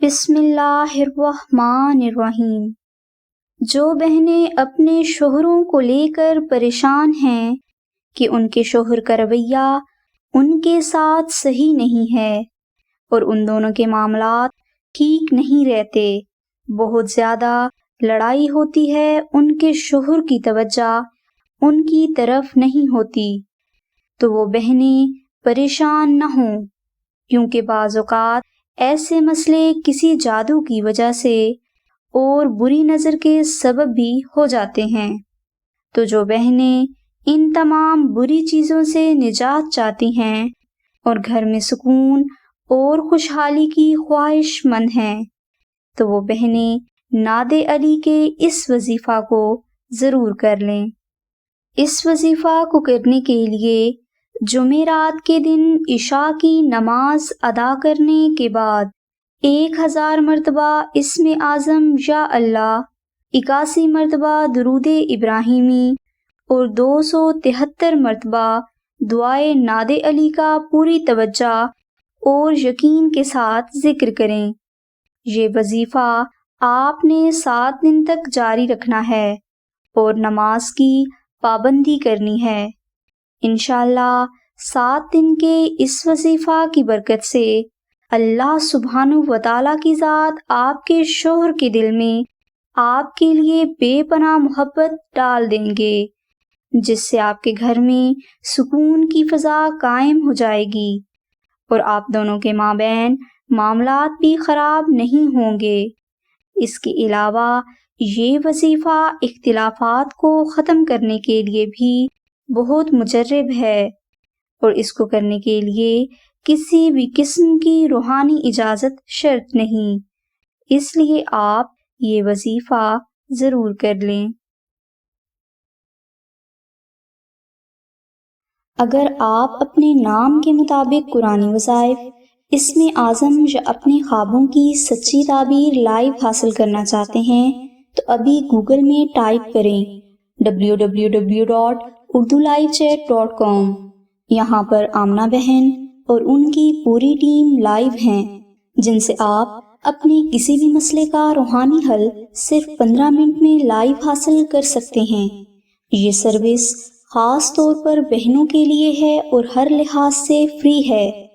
بسم اللہ الرحمن الرحیم۔ جو بہنیں اپنے شوہروں کو لے کر پریشان ہیں کہ ان کے شوہر کا رویہ ان کے ساتھ صحیح نہیں ہے اور ان دونوں کے معاملات ٹھیک نہیں رہتے، بہت زیادہ لڑائی ہوتی ہے، ان کے شوہر کی توجہ ان کی طرف نہیں ہوتی، تو وہ بہنیں پریشان نہ ہوں، کیونکہ بعض اوقات ایسے مسئلے کسی جادو کی وجہ سے اور بری نظر کے سبب بھی ہو جاتے ہیں۔ تو جو بہنیں ان تمام بری چیزوں سے نجات چاہتی ہیں اور گھر میں سکون اور خوشحالی کی خواہش مند ہیں، تو وہ بہنیں ناد علی کے اس وظیفہ کو ضرور کر لیں۔ اس وظیفہ کو کرنے کے لیے جمعرات کے دن عشاء کی نماز ادا کرنے کے بعد 1000 مرتبہ اسم اعظم یا اللہ، 81 مرتبہ درود ابراہیمی اور 273 مرتبہ دعائے ناد علی کا پوری توجہ اور یقین کے ساتھ ذکر کریں۔ یہ وظیفہ آپ نے 7 دن تک جاری رکھنا ہے اور نماز کی پابندی کرنی ہے۔ انشاءاللہ 7 دن کے اس وظیفہ کی برکت سے اللہ سبحانہ وتعالیٰ کی ذات آپ کے شوہر کے دل میں آپ کے لیے بے پناہ محبت ڈال دیں گے، جس سے آپ کے گھر میں سکون کی فضا قائم ہو جائے گی اور آپ دونوں کے مابین معاملات بھی خراب نہیں ہوں گے۔ اس کے علاوہ یہ وظیفہ اختلافات کو ختم کرنے کے لیے بھی بہت مجرب ہے اور اس کو کرنے کے لیے کسی بھی قسم کی روحانی اجازت شرط نہیں، اس لیے آپ یہ وظیفہ ضرور کر لیں۔ اگر آپ اپنے نام کے مطابق قرآنی وظائف، اسم اعظم یا اپنے خوابوں کی سچی تعبیر لائیو حاصل کرنا چاہتے ہیں تو ابھی گوگل میں ٹائپ کریں www.urdulivechat.com۔ یہاں پر آمنہ بہن اور ان کی پوری ٹیم لائیو ہیں، جن سے آپ اپنے کسی بھی مسئلے کا روحانی حل صرف 15 منٹ میں لائیو حاصل کر سکتے ہیں۔ یہ سروس خاص طور پر بہنوں کے لیے ہے اور ہر لحاظ سے فری ہے۔